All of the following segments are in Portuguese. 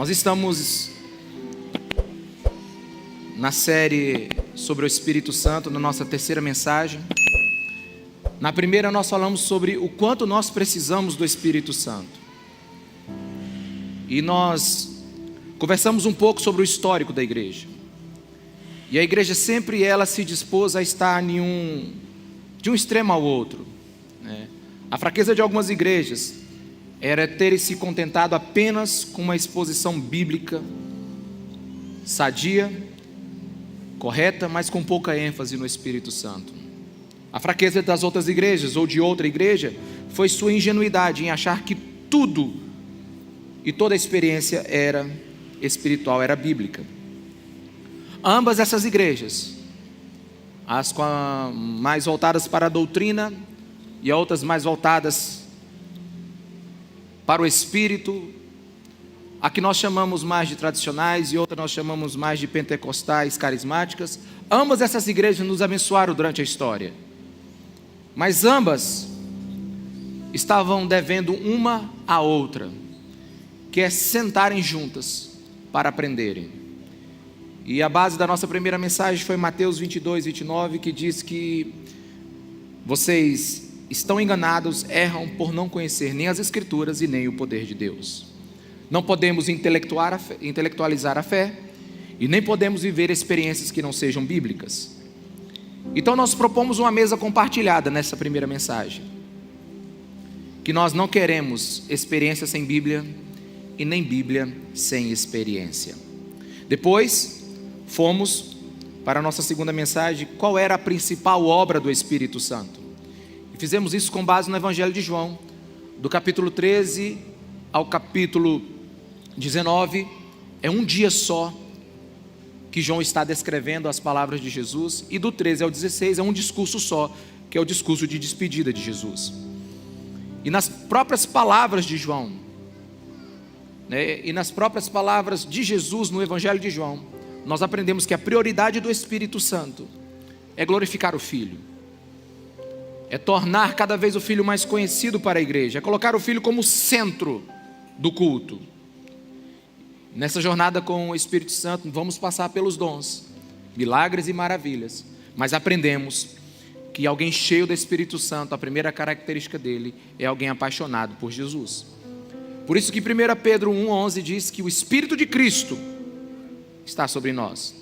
Nós estamos na série sobre o Espírito Santo, na nossa terceira mensagem. Na primeira nós falamos sobre o quanto nós precisamos do Espírito Santo. E nós conversamos um pouco sobre o histórico da igreja. E a igreja sempre ela se dispôs a estar de um extremo ao outro, né? A fraqueza de algumas igrejas era ter se contentado apenas com uma exposição bíblica sadia, correta, mas com pouca ênfase no Espírito Santo. A fraqueza das outras igrejas ou de outra igreja foi sua ingenuidade em achar que tudo e toda a experiência era espiritual, era bíblica. Ambas essas igrejas, as mais voltadas para a doutrina e outras mais voltadas para o Espírito, a que nós chamamos mais de tradicionais e outra nós chamamos mais de pentecostais, carismáticas, ambas essas igrejas nos abençoaram durante a história. Mas ambas estavam devendo uma à outra, que é sentarem juntas para aprenderem. E a base da nossa primeira mensagem foi Mateus 22, 29, que diz que vocês estão enganados, erram por não conhecer nem as Escrituras e nem o poder de Deus. Não podemos intelectualizar a fé e nem podemos viver experiências que não sejam bíblicas. Então nós propomos uma mesa compartilhada nessa primeira mensagem, que nós não queremos experiência sem Bíblia e nem Bíblia sem experiência. Depois fomos para a nossa segunda mensagem, qual era a principal obra do Espírito Santo. E fizemos isso com base no Evangelho de João, do capítulo 13 ao capítulo 19, é um dia só que João está descrevendo as palavras de Jesus, e do 13 ao 16 é um discurso só, que é o discurso de despedida de Jesus. E nas próprias palavras de João, né, e nas próprias palavras de Jesus no Evangelho de João, nós aprendemos que a prioridade do Espírito Santo é glorificar o Filho, é tornar cada vez o Filho mais conhecido para a igreja, é colocar o Filho como centro do culto. Nessa jornada com o Espírito Santo, vamos passar pelos dons, milagres e maravilhas, mas aprendemos que alguém cheio do Espírito Santo, a primeira característica dele é alguém apaixonado por Jesus. Por isso que 1 Pedro 1,11 diz que o Espírito de Cristo está sobre nós.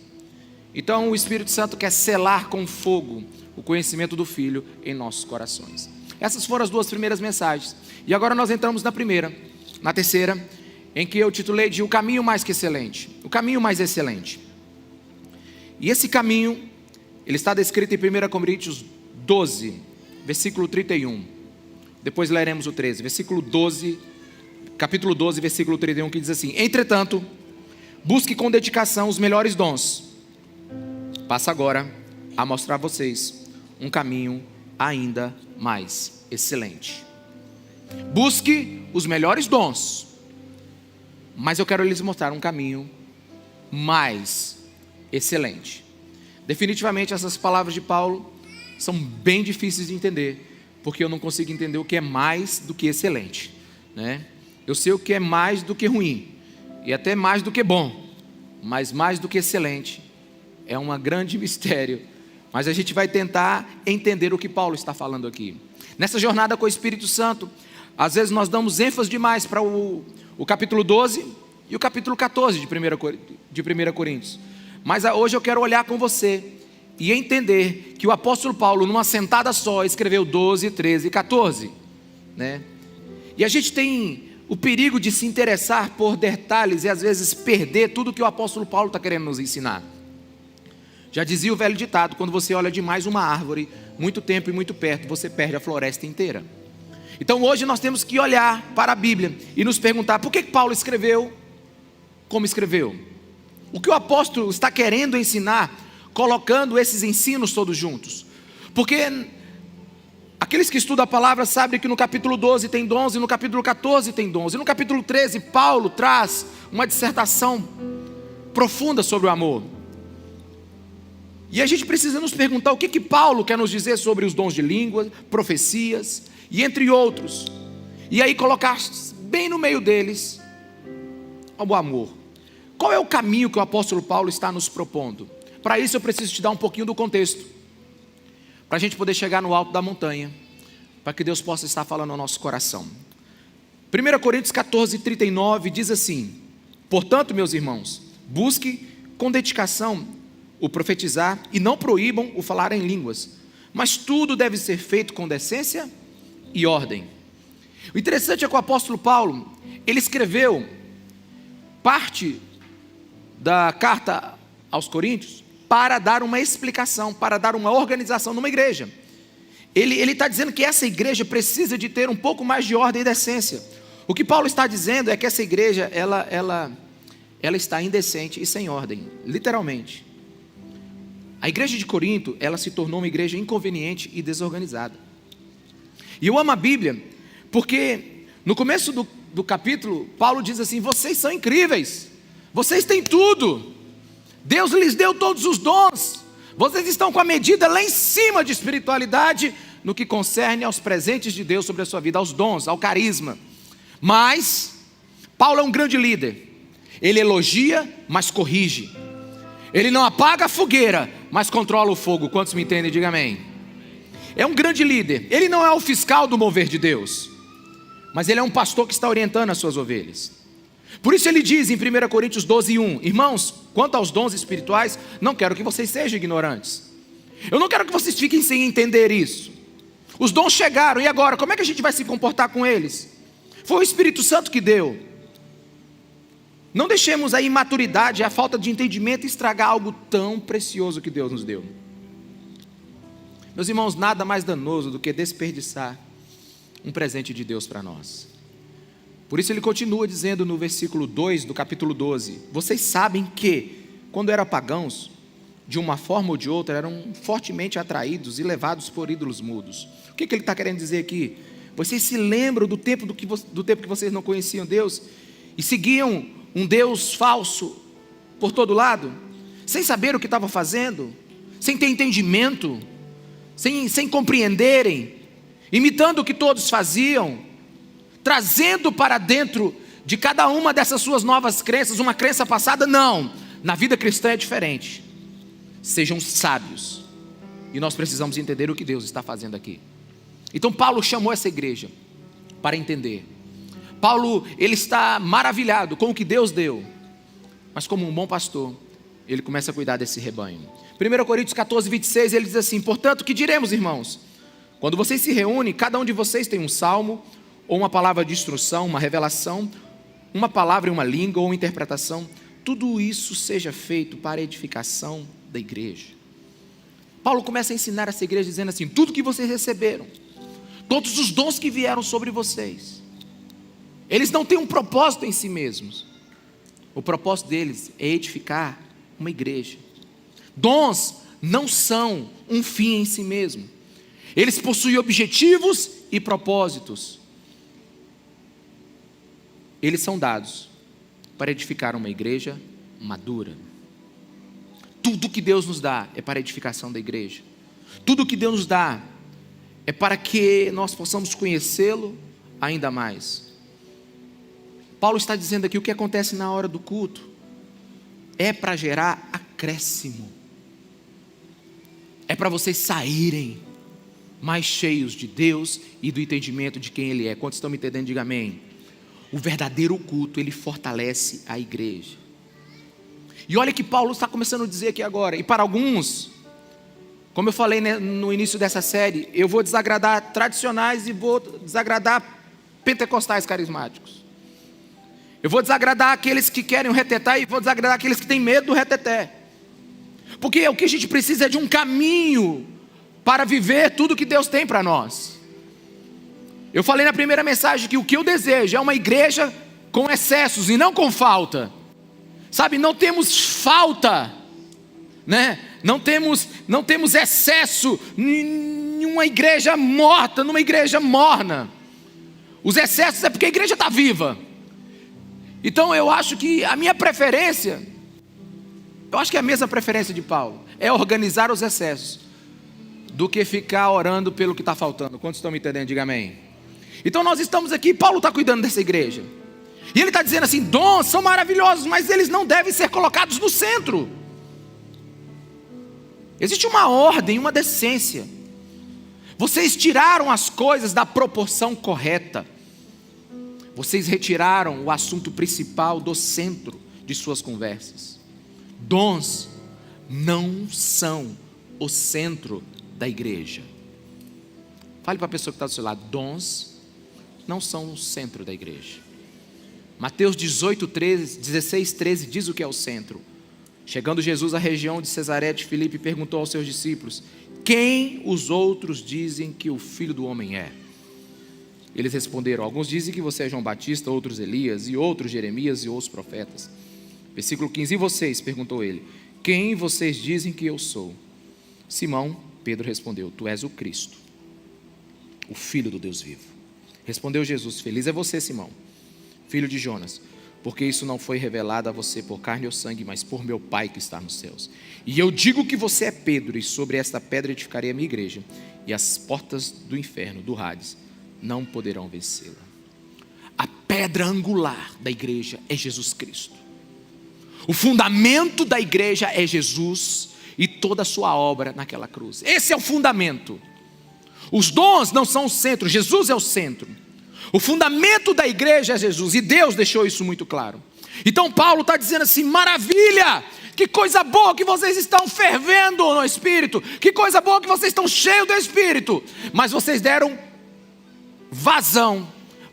Então o Espírito Santo quer selar com fogo o conhecimento do Filho em nossos corações. Essas foram as duas primeiras mensagens. E agora nós entramos na terceira, em que eu titulei de O Caminho Mais que Excelente. O Caminho Mais Excelente. E esse caminho, ele está descrito em 1 Coríntios 12, versículo 31. Depois leremos o 13, capítulo 12, versículo 31, que diz assim: entretanto, busque com dedicação os melhores dons. Passo agora a mostrar a vocês um caminho ainda mais excelente. Busque os melhores dons, mas eu quero lhes mostrar um caminho mais excelente. Definitivamente essas palavras de Paulo são bem difíceis de entender, porque eu não consigo entender o que é mais do que excelente, né? Eu sei o que é mais do que ruim, e até mais do que bom, mas mais do que excelente é um grande mistério. Mas a gente vai tentar entender o que Paulo está falando aqui. Nessa jornada com o Espírito Santo, às vezes nós damos ênfase demais para o capítulo 12 e o capítulo 14 de 1 Coríntios. Mas hoje eu quero olhar com você e entender que o apóstolo Paulo, numa sentada só, escreveu 12, 13 e 14, né? E a gente tem o perigo de se interessar por detalhes e às vezes perder tudo que o apóstolo Paulo está querendo nos ensinar. Já dizia o velho ditado: quando você olha demais uma árvore, muito tempo e muito perto, você perde a floresta inteira. Então hoje nós temos que olhar para a Bíblia e nos perguntar por que Paulo escreveu como escreveu. O que o apóstolo está querendo ensinar, colocando esses ensinos todos juntos. Porque aqueles que estudam a palavra sabem que no capítulo 12 tem dons, e no capítulo 14 tem dons, e no capítulo 13 Paulo traz uma dissertação profunda sobre o amor. E a gente precisa nos perguntar o que Paulo quer nos dizer sobre os dons de língua, profecias e entre outros. E aí colocar bem no meio deles ao amor. Qual é o caminho que o apóstolo Paulo está nos propondo? Para isso eu preciso te dar um pouquinho do contexto, para a gente poder chegar no alto da montanha, para que Deus possa estar falando ao nosso coração. 1 Coríntios 14, 39 diz assim: portanto, meus irmãos, busque com dedicação o profetizar e não proíbam o falar em línguas, mas tudo deve ser feito com decência e ordem. O interessante é que o apóstolo Paulo, ele escreveu parte da carta aos Coríntios para dar uma explicação, para dar uma organização numa igreja. Ele está dizendo que essa igreja precisa de ter um pouco mais de ordem e decência. O que Paulo está dizendo é que essa igreja, ela está indecente e sem ordem, literalmente. A igreja de Corinto, ela se tornou uma igreja inconveniente e desorganizada. E eu amo a Bíblia, porque no começo do capítulo, Paulo diz assim: vocês são incríveis, vocês têm tudo, Deus lhes deu todos os dons, vocês estão com a medida lá em cima de espiritualidade, no que concerne aos presentes de Deus sobre a sua vida, aos dons, ao carisma. Mas, Paulo é um grande líder, ele elogia, mas corrige, ele não apaga a fogueira, mas controla o fogo. Quantos me entendem? Diga amém. É um grande líder, ele não é o fiscal do mover de Deus, mas ele é um pastor que está orientando as suas ovelhas. Por isso ele diz em 1 Coríntios 12, 1: irmãos, quanto aos dons espirituais, não quero que vocês sejam ignorantes. Eu não quero que vocês fiquem sem entender isso. Os dons chegaram, e agora? Como é que a gente vai se comportar com eles? Foi o Espírito Santo que deu. Não deixemos a imaturidade, a falta de entendimento estragar algo tão precioso que Deus nos deu. Meus irmãos, nada mais danoso do que desperdiçar um presente de Deus para nós. Por isso ele continua dizendo no versículo 2 do capítulo 12: vocês sabem que, quando eram pagãos, de uma forma ou de outra, eram fortemente atraídos e levados por ídolos mudos. O que ele está querendo dizer aqui? Vocês se lembram do tempo que vocês não conheciam Deus e seguiam um Deus falso por todo lado, sem saber o que estavam fazendo, sem ter entendimento, sem compreenderem, imitando o que todos faziam, trazendo para dentro de cada uma dessas suas novas crenças uma crença passada? Não, na vida cristã é diferente. Sejam sábios, e nós precisamos entender o que Deus está fazendo aqui. Então Paulo chamou essa igreja para entender. Paulo, ele está maravilhado com o que Deus deu, mas como um bom pastor, ele começa a cuidar desse rebanho. 1 Coríntios 14, 26, ele diz assim: portanto, que diremos, irmãos? Quando vocês se reúnem, cada um de vocês tem um salmo, ou uma palavra de instrução, uma revelação, uma palavra em uma língua, ou uma interpretação. Tudo isso seja feito para a edificação da igreja. Paulo começa a ensinar essa igreja dizendo assim: tudo que vocês receberam, todos os dons que vieram sobre vocês, eles não têm um propósito em si mesmos. O propósito deles é edificar uma igreja. Dons não são um fim em si mesmo. Eles possuem objetivos e propósitos. Eles são dados para edificar uma igreja madura. Tudo que Deus nos dá é para a edificação da igreja. Tudo que Deus nos dá é para que nós possamos conhecê-lo ainda mais. Paulo está dizendo aqui: o que acontece na hora do culto é para gerar acréscimo, é para vocês saírem mais cheios de Deus e do entendimento de quem Ele é. Quantos estão me entendendo? Diga amém. O verdadeiro culto, ele fortalece a igreja. E olha que Paulo está começando a dizer aqui agora, e para alguns, como eu falei no início dessa série, eu vou desagradar tradicionais e vou desagradar pentecostais carismáticos. Eu vou desagradar aqueles que querem o reteté e vou desagradar aqueles que têm medo do reteté. Porque o que a gente precisa é de um caminho para viver tudo que Deus tem para nós. Eu falei na primeira mensagem que o que eu desejo é uma igreja com excessos e não com falta. Sabe, não temos falta, né? Não temos excesso em uma igreja morta, numa igreja morna. Os excessos é porque a igreja está viva. Então eu acho que a minha preferência, eu acho que é a mesma preferência de Paulo, é organizar os excessos, do que ficar orando pelo que está faltando. Quantos estão me entendendo? Diga amém. Então nós estamos aqui, Paulo está cuidando dessa igreja. E ele está dizendo assim: dons são maravilhosos, mas eles não devem ser colocados no centro. Existe uma ordem, uma decência. Vocês tiraram as coisas da proporção correta. Vocês retiraram o assunto principal do centro de suas conversas. Dons não são o centro da igreja. Fale para a pessoa que está do seu lado: dons não são o centro da igreja. Mateus 16, 13 diz o que é o centro. Chegando Jesus à região de Cesareia de Filipe, perguntou aos seus discípulos: quem os outros dizem que o Filho do Homem é? Eles responderam: alguns dizem que você é João Batista, outros Elias, e outros Jeremias e outros profetas. Versículo 15: e vocês? Perguntou ele: quem vocês dizem que eu sou? Simão Pedro respondeu: tu és o Cristo, o Filho do Deus vivo. Respondeu Jesus: feliz é você, Simão, filho de Jonas, porque isso não foi revelado a você por carne ou sangue, mas por meu Pai que está nos céus. E eu digo que você é Pedro, e sobre esta pedra edificarei a minha igreja, e as portas do inferno, do Hades, não poderão vencê-la. A pedra angular da igreja é Jesus Cristo. O fundamento da igreja é Jesus e toda a sua obra naquela cruz. Esse é o fundamento. Os dons não são o centro, Jesus é o centro. O fundamento da igreja é Jesus, e Deus deixou isso muito claro. Então Paulo está dizendo assim: maravilha, que coisa boa que vocês estão fervendo no Espírito, que coisa boa que vocês estão cheios do Espírito, mas vocês deram vazão,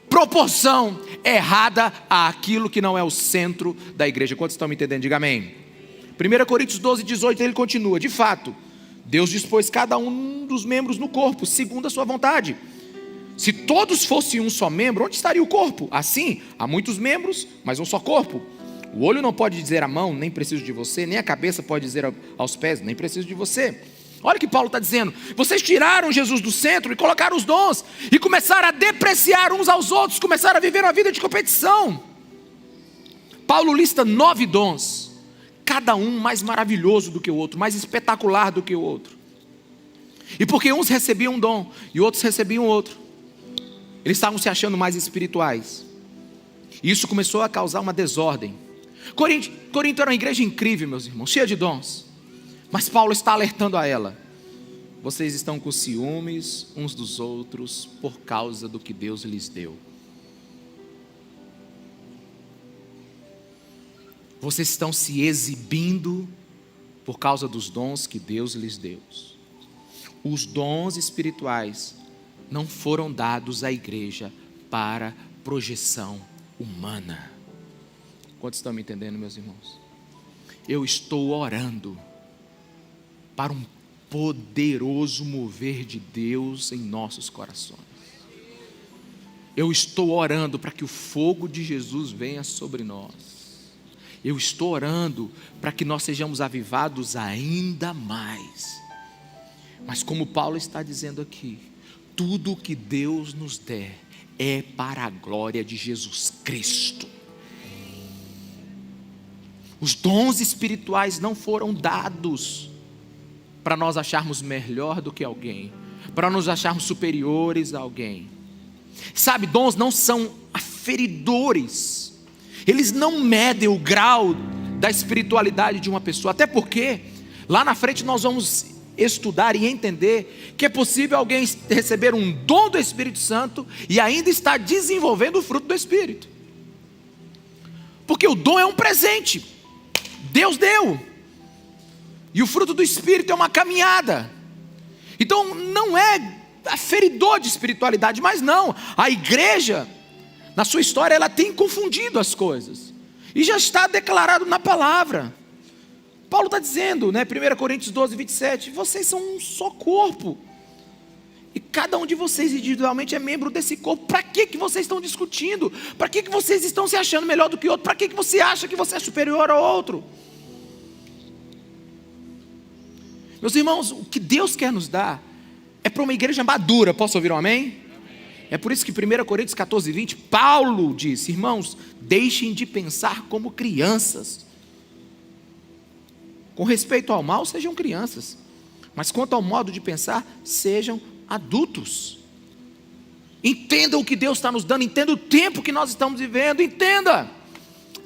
proporção errada àquilo que não é o centro da igreja. Quantos estão me entendendo? Diga amém. 1 Coríntios 12, 18, ele continua: de fato, Deus dispôs cada um dos membros no corpo, segundo a sua vontade. Se todos fossem um só membro, onde estaria o corpo? Assim, há muitos membros, mas um só corpo. O olho não pode dizer à mão: nem preciso de você, nem a cabeça pode dizer aos pés: nem preciso de você. Olha o que Paulo está dizendo: vocês tiraram Jesus do centro e colocaram os dons, e começaram a depreciar uns aos outros, começaram a viver uma vida de competição. Paulo lista 9 dons, cada um mais maravilhoso do que o outro, mais espetacular do que o outro. E porque uns recebiam um dom e outros recebiam outro, eles estavam se achando mais espirituais. E isso começou a causar uma desordem. Corinto era uma igreja incrível, meus irmãos, cheia de dons. Mas Paulo está alertando a ela: vocês estão com ciúmes uns dos outros por causa do que Deus lhes deu. Vocês estão se exibindo por causa dos dons que Deus lhes deu. Os dons espirituais não foram dados à igreja para projeção humana. Quantos estão me entendendo, meus irmãos? Eu estou orando para um poderoso mover de Deus em nossos corações. Eu estou orando para que o fogo de Jesus venha sobre nós. Eu estou orando para que nós sejamos avivados ainda mais. Mas como Paulo está dizendo aqui, tudo que Deus nos der é para a glória de Jesus Cristo. Os dons espirituais não foram dados para nós acharmos melhor do que alguém, para nos acharmos superiores a alguém. Sabe, dons não são aferidores. Eles não medem o grau da espiritualidade de uma pessoa. Até porque lá na frente nós vamos estudar e entender que é possível alguém receber um dom do Espírito Santo e ainda estar desenvolvendo o fruto do Espírito. Porque o dom é um presente, Deus deu, e o fruto do Espírito é uma caminhada. Então não é aferidor de espiritualidade, mas não, a igreja na sua história ela tem confundido as coisas, e já está declarado na palavra. Paulo está dizendo, né, 1 Coríntios 12, 27, vocês são um só corpo, e cada um de vocês individualmente é membro desse corpo. Para que vocês estão discutindo? Para que vocês estão se achando melhor do que o outro? Para que você acha que você é superior ao outro? Meus irmãos, o que Deus quer nos dar é para uma igreja madura. Posso ouvir um amém? É por isso que 1 Coríntios 14, 20, Paulo disse: irmãos, deixem de pensar como crianças. Com respeito ao mal, sejam crianças, mas quanto ao modo de pensar, sejam adultos. Entenda o que Deus está nos dando, entenda o tempo que nós estamos vivendo, entenda.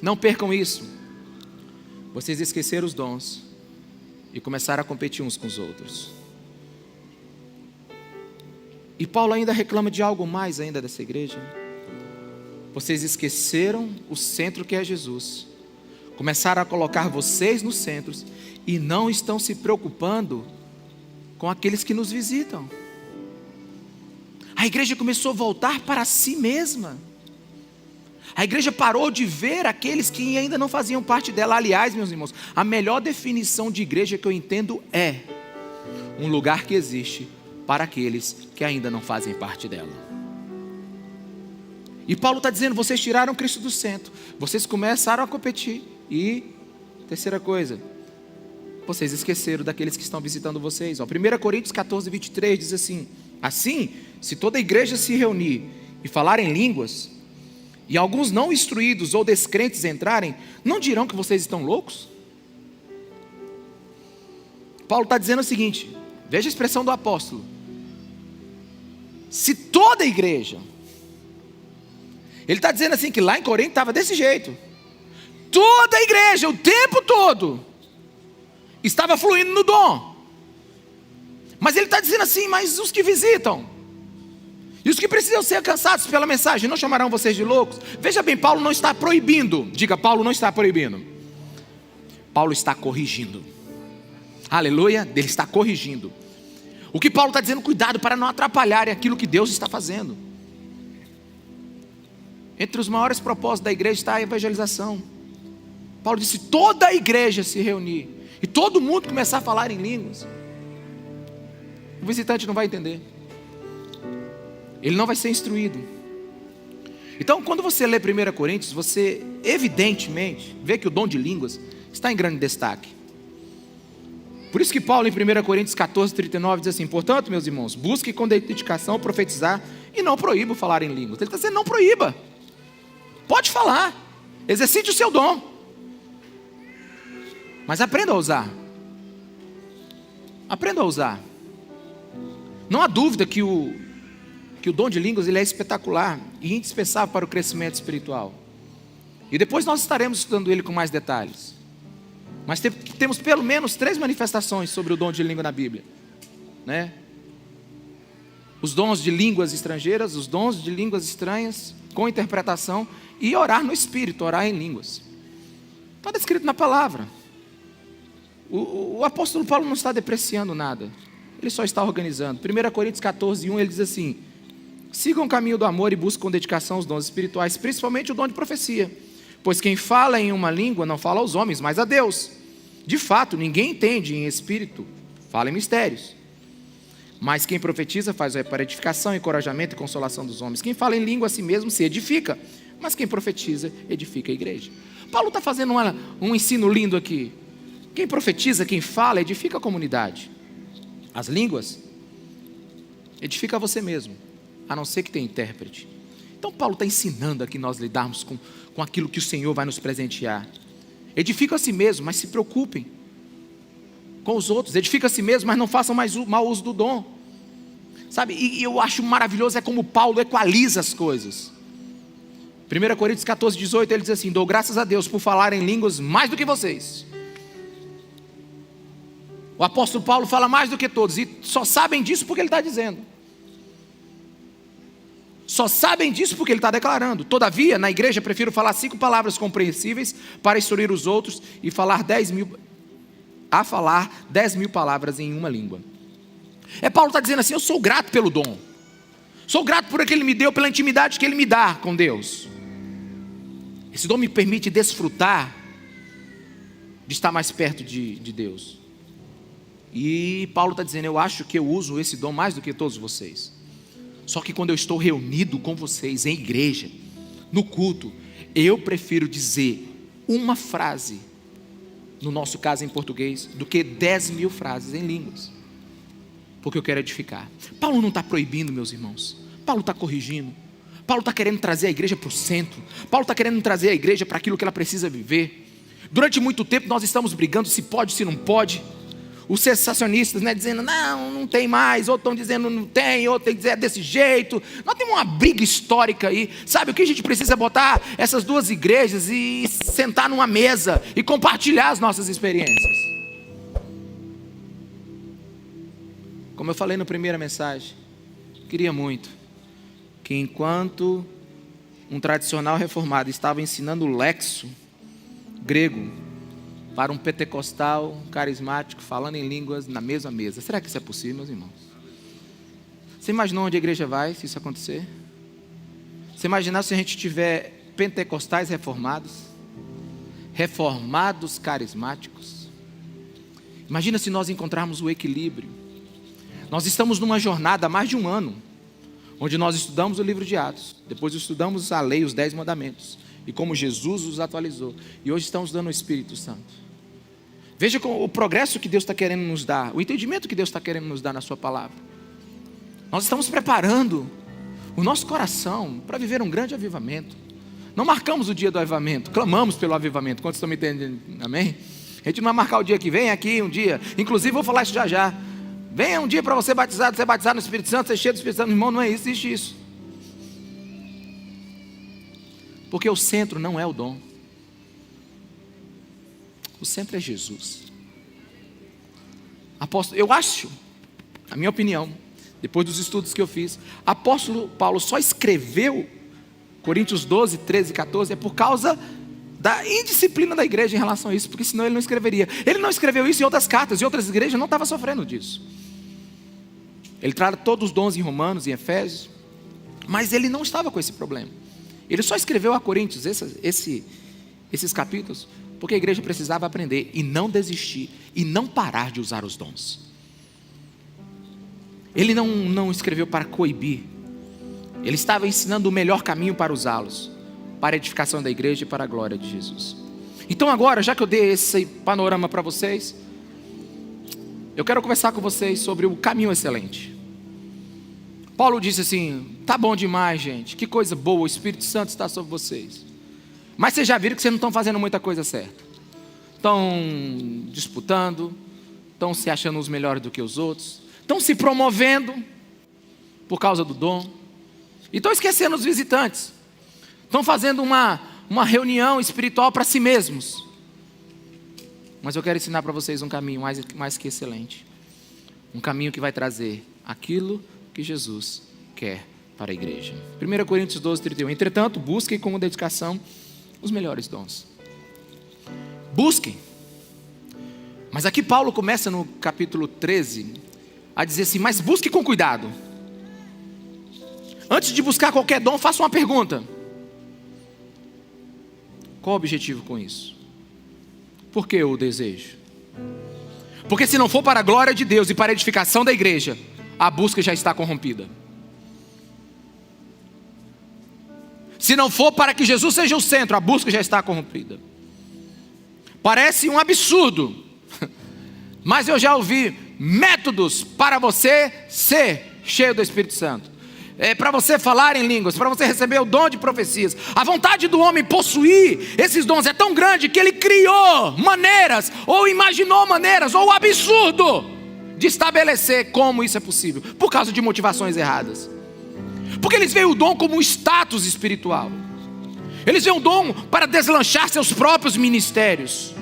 Não percam isso. Vocês esqueceram os dons e começaram a competir uns com os outros. E Paulo ainda reclama de algo mais ainda dessa igreja. Vocês esqueceram o centro que é Jesus. Começaram a colocar vocês nos centros e não estão se preocupando com aqueles que nos visitam. A igreja começou a voltar para si mesma. A igreja parou de ver aqueles que ainda não faziam parte dela. Aliás, meus irmãos, a melhor definição de igreja que eu entendo é um lugar que existe para aqueles que ainda não fazem parte dela. E Paulo está dizendo, vocês tiraram Cristo do centro, vocês começaram a competir. E terceira coisa, vocês esqueceram daqueles que estão visitando vocês. 1 Coríntios 14, 23 diz assim: assim, se toda a igreja se reunir e falar em línguas, e alguns não instruídos ou descrentes entrarem, não dirão que vocês estão loucos? Paulo está dizendo o seguinte, veja a expressão do apóstolo: se toda a igreja, ele está dizendo assim que lá em Corinto estava desse jeito, toda a igreja, o tempo todo, estava fluindo no dom. Mas ele está dizendo assim, mas os que visitam, e os que precisam ser alcançados pela mensagem, não chamarão vocês de loucos? Veja bem, Paulo não está proibindo. Diga, Paulo não está proibindo. Paulo está corrigindo. Aleluia, ele está corrigindo. O que Paulo está dizendo, cuidado para não atrapalhar aquilo que Deus está fazendo. Entre os maiores propósitos da igreja está a evangelização. Paulo disse, toda a igreja se reunir e todo mundo começar a falar em línguas. O visitante não vai entender. Ele não vai ser instruído. Então, quando você lê 1 Coríntios, você evidentemente vê que o dom de línguas está em grande destaque. Por isso que Paulo em 1 Coríntios 14, 39 diz assim: portanto, meus irmãos, busque com dedicação profetizar e não proíba falar em línguas. Ele está dizendo, não proíba. Pode falar. Exercite o seu dom. Mas aprenda a usar. Aprenda a usar. Não há dúvida que o dom de línguas ele é espetacular e indispensável para o crescimento espiritual. E depois nós estaremos estudando ele com mais detalhes. Mas temos pelo menos 3 manifestações sobre o dom de língua na Bíblia, né? Os dons de línguas estrangeiras, os dons de línguas estranhas, com interpretação, e orar no Espírito, orar em línguas. Está descrito na palavra. O apóstolo Paulo não está depreciando nada, ele só está organizando. 1 Coríntios 14, 1, ele diz assim: sigam o caminho do amor e busquem com dedicação os dons espirituais, principalmente o dom de profecia. Pois quem fala em uma língua não fala aos homens, mas a Deus. De fato, ninguém entende em espírito, fala em mistérios. Mas quem profetiza faz para edificação, encorajamento e consolação dos homens. Quem fala em língua a si mesmo se edifica, mas quem profetiza edifica a igreja. Paulo está fazendo um ensino lindo aqui. Quem profetiza, quem fala, edifica a comunidade. As línguas edifica você mesmo, a não ser que tenha intérprete. Então Paulo está ensinando aqui nós lidarmos com aquilo que o Senhor vai nos presentear. Edifica a si mesmo, mas se preocupem com os outros. Edifica a si mesmo, mas não façam mais mau uso do dom. Sabe, e eu acho maravilhoso é como Paulo equaliza as coisas. 1 Coríntios 14, 18, ele diz assim: dou graças a Deus por falar em línguas mais do que vocês. O apóstolo Paulo fala mais do que todos, e só sabem disso porque ele está dizendo. Só sabem disso porque ele está declarando. Todavia, na igreja, prefiro falar 5 palavras compreensíveis para instruir os outros e falar 10 mil palavras em uma língua. Paulo está dizendo assim: eu sou grato pelo dom. Sou grato por aquilo que ele me deu, pela intimidade que ele me dá com Deus. Esse dom me permite desfrutar de estar mais perto de Deus. E Paulo está dizendo, eu acho que eu uso esse dom mais do que todos vocês. Só que quando eu estou reunido com vocês em igreja, no culto, eu prefiro dizer uma frase, no nosso caso em português, do que 10 mil frases em línguas. Porque eu quero edificar. Paulo não está proibindo, meus irmãos. Paulo está corrigindo. Paulo está querendo trazer a igreja para o centro. Paulo está querendo trazer a igreja para aquilo que ela precisa viver. Durante muito tempo nós estamos brigando se pode, se não pode. Os sensacionistas, né, dizendo, não tem mais, outros estão dizendo não tem, outros tem que dizer é desse jeito. Nós temos uma briga histórica aí. Sabe o que a gente precisa é botar essas duas igrejas e sentar numa mesa e compartilhar as nossas experiências. Como eu falei na primeira mensagem, queria muito que enquanto um tradicional reformado estava ensinando o lexo grego para um pentecostal carismático falando em línguas na mesma mesa. Será que isso é possível, meus irmãos? Você imaginou onde a igreja vai se isso acontecer? Você imaginar se a gente tiver pentecostais reformados carismáticos? Imagina se nós encontrarmos o equilíbrio. Nós estamos numa jornada há mais de um ano, onde nós estudamos o livro de Atos, depois estudamos a lei, os 10 mandamentos, e como Jesus os atualizou, e hoje estamos dando o Espírito Santo. Veja o progresso que Deus está querendo nos dar, o entendimento que Deus está querendo nos dar na sua palavra. Nós estamos preparando o nosso coração para viver um grande avivamento. Não marcamos o dia do avivamento, clamamos pelo avivamento. Quantos estão me entendendo? Amém? A gente não vai marcar o dia que vem aqui um dia, inclusive vou falar isso já. Venha um dia para você batizado, ser batizado no Espírito Santo, ser cheio do Espírito Santo. Irmão, não existe isso. Porque o centro não é o dom. O centro é Jesus. Apóstolo, eu acho, na minha opinião, depois dos estudos que eu fiz, apóstolo Paulo só escreveu Coríntios 12, 13 e 14 é por causa da indisciplina da igreja em relação a isso, porque senão ele não escreveria. Ele não escreveu isso em outras cartas, e outras igrejas não estavam sofrendo disso. Ele trata todos os dons em Romanos e Efésios, mas ele não estava com esse problema. Ele só escreveu a Coríntios esses capítulos porque a igreja precisava aprender e não desistir e não parar de usar os dons. Ele não escreveu para coibir. Ele estava ensinando o melhor caminho para usá-los, para a edificação da igreja e para a glória de Jesus. Então agora, já que eu dei esse panorama para vocês, eu quero conversar com vocês sobre o caminho excelente. Paulo disse assim, tá bom demais, gente, que coisa boa, o Espírito Santo está sobre vocês. Mas vocês já viram que vocês não estão fazendo muita coisa certa. Estão disputando, estão se achando os melhores do que os outros, estão se promovendo por causa do dom, e estão esquecendo os visitantes. Estão fazendo uma reunião espiritual para si mesmos. Mas eu quero ensinar para vocês um caminho mais que excelente. Um caminho que vai trazer aquilo que Jesus quer para a igreja. 1 Coríntios 12, 31. Entretanto, busquem com dedicação os melhores dons. Busquem. Mas aqui Paulo começa no capítulo 13 a dizer assim, mas busque com cuidado. Antes de buscar qualquer dom, faça uma pergunta. Qual o objetivo com isso? Por que eu desejo? Porque se não for para a glória de Deus e para a edificação da igreja, a busca já está corrompida. Se não for para que Jesus seja o centro, a busca já está corrompida. Parece um absurdo, mas eu já ouvi métodos para você ser cheio do Espírito Santo. Para você falar em línguas, para você receber o dom de profecias. A vontade do homem possuir esses dons é tão grande que ele criou maneiras, ou imaginou maneiras, ou o absurdo de estabelecer como isso é possível, por causa de motivações erradas. Porque eles veem o dom como um status espiritual. Eles veem o dom para deslanchar seus próprios ministérios.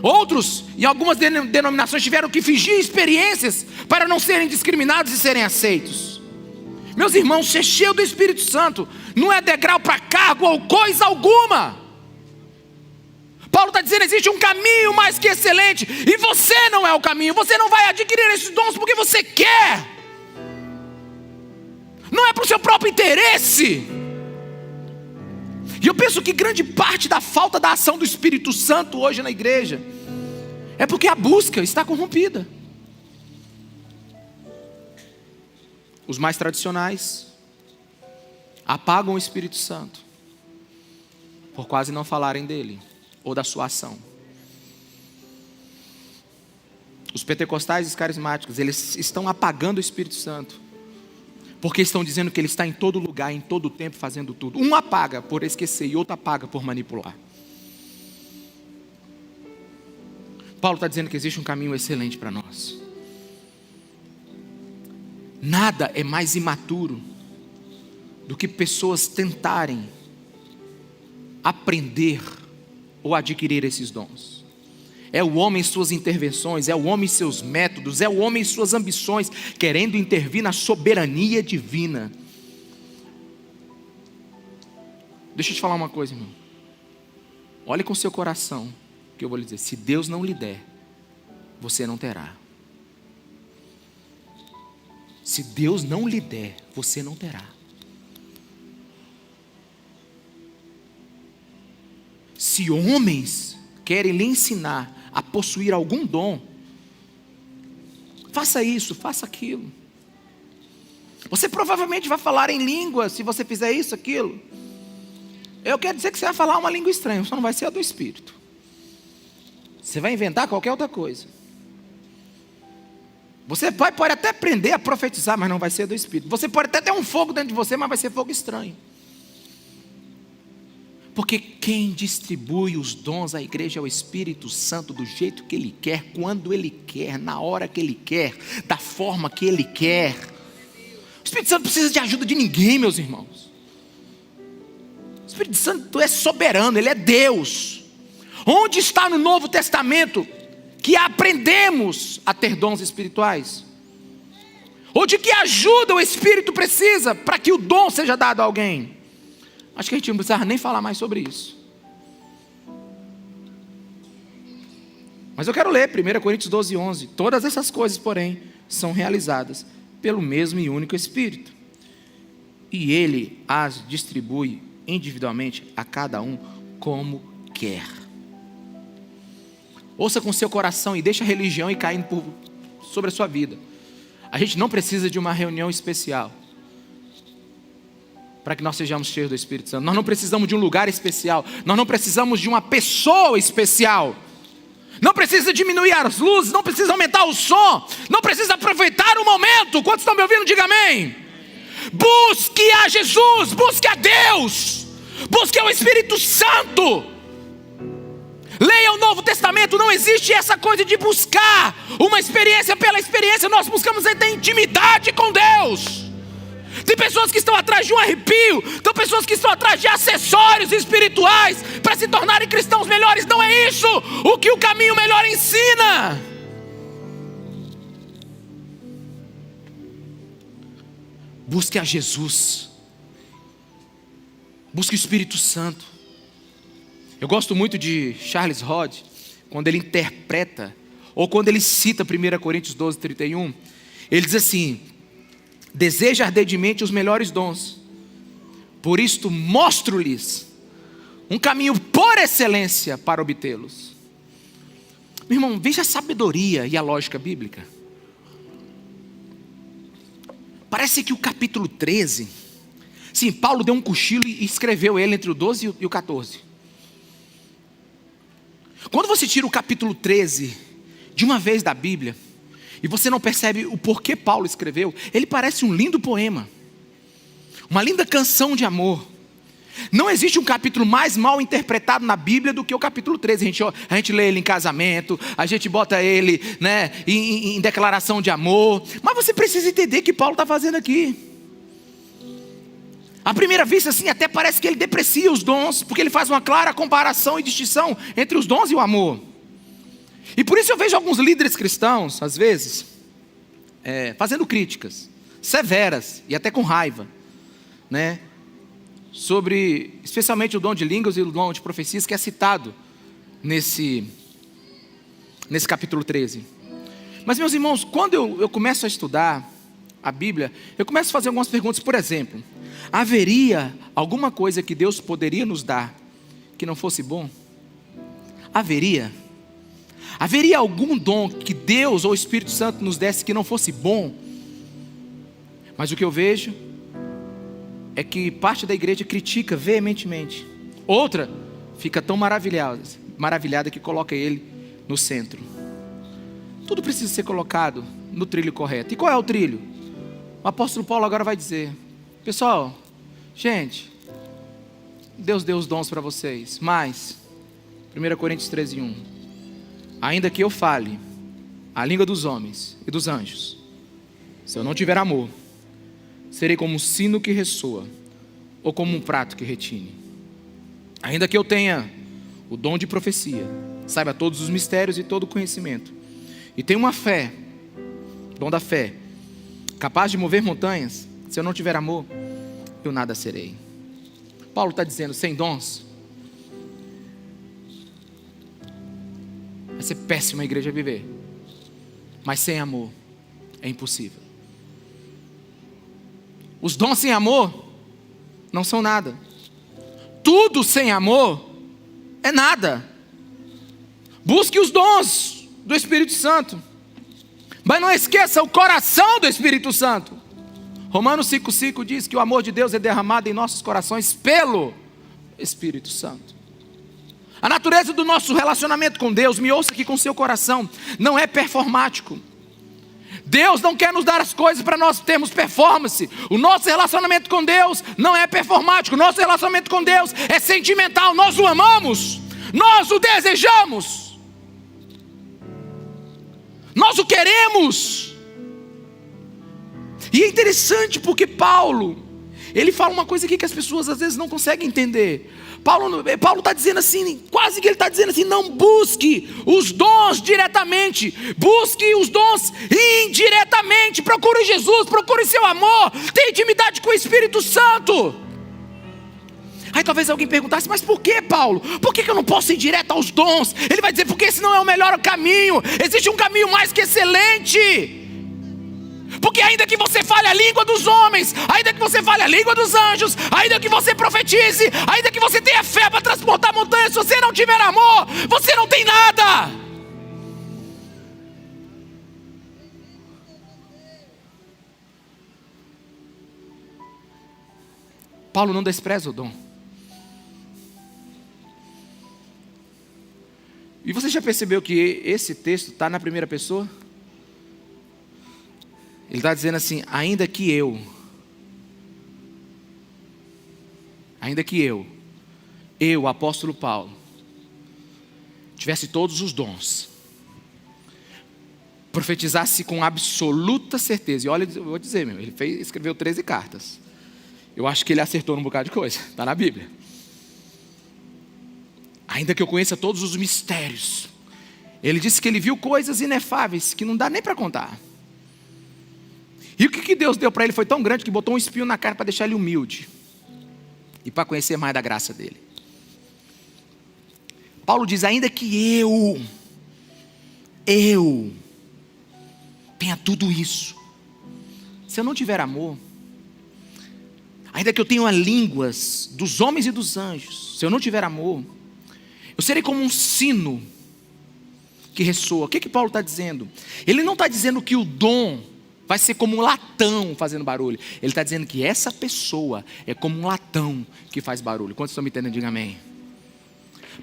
Outros, em algumas denominações, tiveram que fingir experiências para não serem discriminados e serem aceitos. Meus irmãos, ser cheio do Espírito Santo não é degrau para cargo ou coisa alguma. Paulo está dizendo, existe um caminho mais que excelente, e você não é o caminho. Você não vai adquirir esses dons porque você quer, não é para o seu próprio interesse. E eu penso que grande parte da falta da ação do Espírito Santo hoje na igreja é porque a busca está corrompida. Os mais tradicionais apagam o Espírito Santo por quase não falarem dele ou da sua ação. Os pentecostais e os carismáticos, eles estão apagando o Espírito Santo porque estão dizendo que ele está em todo lugar, em todo tempo, fazendo tudo. Um apaga por esquecer e outro apaga por manipular. Paulo está dizendo que existe um caminho excelente para nós. Nada é mais imaturo do que pessoas tentarem aprender ou adquirir esses dons. É o homem em suas intervenções, é o homem em seus métodos, é o homem em suas ambições, querendo intervir na soberania divina. Deixa eu te falar uma coisa, irmão. Olhe com seu coração, que eu vou lhe dizer: se Deus não lhe der, você não terá. Se Deus não lhe der, você não terá. Se homens querem lhe ensinar a possuir algum dom, faça isso, faça aquilo. Você provavelmente vai falar em língua se você fizer isso, aquilo. Eu quero dizer que você vai falar uma língua estranha, só não vai ser a do Espírito. Você vai inventar qualquer outra coisa. Você pode até aprender a profetizar, mas não vai ser do Espírito. Você pode até ter um fogo dentro de você, mas vai ser fogo estranho. Porque quem distribui os dons à igreja é o Espírito Santo, do jeito que Ele quer, quando Ele quer, na hora que Ele quer, da forma que Ele quer. O Espírito Santo não precisa de ajuda de ninguém, meus irmãos. O Espírito Santo é soberano, Ele é Deus. Onde está no Novo Testamento que aprendemos a ter dons espirituais? Ou de que ajuda o Espírito precisa para que o dom seja dado a alguém? Acho que a gente não precisa nem falar mais sobre isso. Mas eu quero ler 1 Coríntios 12, 11. Todas essas coisas, porém, são realizadas pelo mesmo e único Espírito. E Ele as distribui individualmente a cada um como quer. Ouça com seu coração e deixa a religião ir caindo sobre a sua vida. A gente não precisa de uma reunião especial para que nós sejamos cheios do Espírito Santo. Nós não precisamos de um lugar especial. Nós não precisamos de uma pessoa especial. Não precisa diminuir as luzes, não precisa aumentar o som, não precisa aproveitar o momento. Quantos estão me ouvindo? Diga amém. Busque a Jesus, busque a Deus, busque o Espírito Santo. Leia o Novo Testamento. Não existe essa coisa de buscar uma experiência pela experiência. Nós buscamos ter intimidade com Deus. Tem pessoas que estão atrás de um arrepio, tem pessoas que estão atrás de acessórios espirituais para se tornarem cristãos melhores. Não é isso o que o caminho melhor ensina. Busque a Jesus, busque o Espírito Santo. Eu gosto muito de Charles Rod, quando ele interpreta, ou quando ele cita 1 Coríntios 12, 31, ele diz assim: deseja ardentemente os melhores dons, por isto mostro-lhes um caminho por excelência para obtê-los. Meu irmão, veja a sabedoria e a lógica bíblica. Parece que o capítulo 13, sim, Paulo deu um cochilo e escreveu ele entre o 12 e o 14. Quando você tira o capítulo 13 de uma vez da Bíblia, e você não percebe o porquê Paulo escreveu, ele parece um lindo poema, uma linda canção de amor. Não existe um capítulo mais mal interpretado na Bíblia do que o capítulo 13. A gente lê ele em casamento, a gente bota ele, né, em declaração de amor. Mas você precisa entender o que Paulo está fazendo aqui. À primeira vista, assim, até parece que ele deprecia os dons, porque ele faz uma clara comparação e distinção entre os dons e o amor. E por isso eu vejo alguns líderes cristãos, às vezes, fazendo críticas severas e até com raiva, né, sobre especialmente o dom de línguas e o dom de profecias, que é citado nesse capítulo 13. Mas, meus irmãos, quando eu começo a estudar a Bíblia, eu começo a fazer algumas perguntas. Por exemplo, haveria alguma coisa que Deus poderia nos dar que não fosse bom? Haveria algum dom que Deus ou o Espírito Santo nos desse que não fosse bom? Mas o que eu vejo é que parte da igreja critica veementemente, outra fica tão maravilhada que coloca ele no centro. Tudo precisa ser colocado no trilho correto. E qual é o trilho? O apóstolo Paulo agora vai dizer: pessoal, gente, Deus deu os dons para vocês, mas 1 Coríntios 13, 1, ainda que eu fale a língua dos homens e dos anjos, se eu não tiver amor, serei como um sino que ressoa, ou como um prato que retine. Ainda que eu tenha o dom de profecia, saiba todos os mistérios e todo o conhecimento, e tenha uma fé, dom da fé, capaz de mover montanhas, se eu não tiver amor, eu nada serei. Paulo está dizendo, sem dons, vai ser péssima a igreja viver, mas sem amor é impossível. Os dons sem amor não são nada. Tudo sem amor é nada. Busque os dons do Espírito Santo, mas não esqueça o coração do Espírito Santo. Romanos 5,5 diz que o amor de Deus é derramado em nossos corações pelo Espírito Santo. A natureza do nosso relacionamento com Deus, me ouça aqui com seu coração, não é performático. Deus não quer nos dar as coisas para nós termos performance. O nosso relacionamento com Deus não é performático. O nosso relacionamento com Deus é sentimental. Nós o amamos, nós o desejamos, nós o queremos. E é interessante porque Paulo, ele fala uma coisa aqui que as pessoas às vezes não conseguem entender. Paulo está dizendo assim, quase que ele está dizendo assim, não busque os dons diretamente, busque os dons indiretamente, procure Jesus, procure seu amor, tenha intimidade com o Espírito Santo. Aí talvez alguém perguntasse, mas por que, Paulo? Por que eu não posso ir direto aos dons? Ele vai dizer, porque esse não é o melhor caminho, existe um caminho mais que excelente. Porque ainda que você fale a língua dos homens, ainda que você fale a língua dos anjos, ainda que você profetize, ainda que você tenha fé para transportar montanhas, se você não tiver amor, você não tem nada. Paulo não despreza o dom. E você já percebeu que esse texto está na primeira pessoa? Ele está dizendo assim, ainda que eu, apóstolo Paulo, tivesse todos os dons, profetizasse com absoluta certeza, e olha, eu vou dizer, ele escreveu 13 cartas, eu acho que ele acertou num bocado de coisa, está na Bíblia. Ainda que eu conheça todos os mistérios, ele disse que ele viu coisas inefáveis, que não dá nem para contar. E o que Deus deu para ele foi tão grande que botou um espinho na cara para deixar ele humilde e para conhecer mais da graça dele. Paulo diz, ainda que eu tenha tudo isso, se eu não tiver amor, ainda que eu tenha línguas dos homens e dos anjos, se eu não tiver amor, eu serei como um sino que ressoa. O que Paulo está dizendo? Ele não está dizendo que o dom vai ser como um latão fazendo barulho. Ele está dizendo que essa pessoa é como um latão que faz barulho. Quantos estão me entendendo? Diga amém.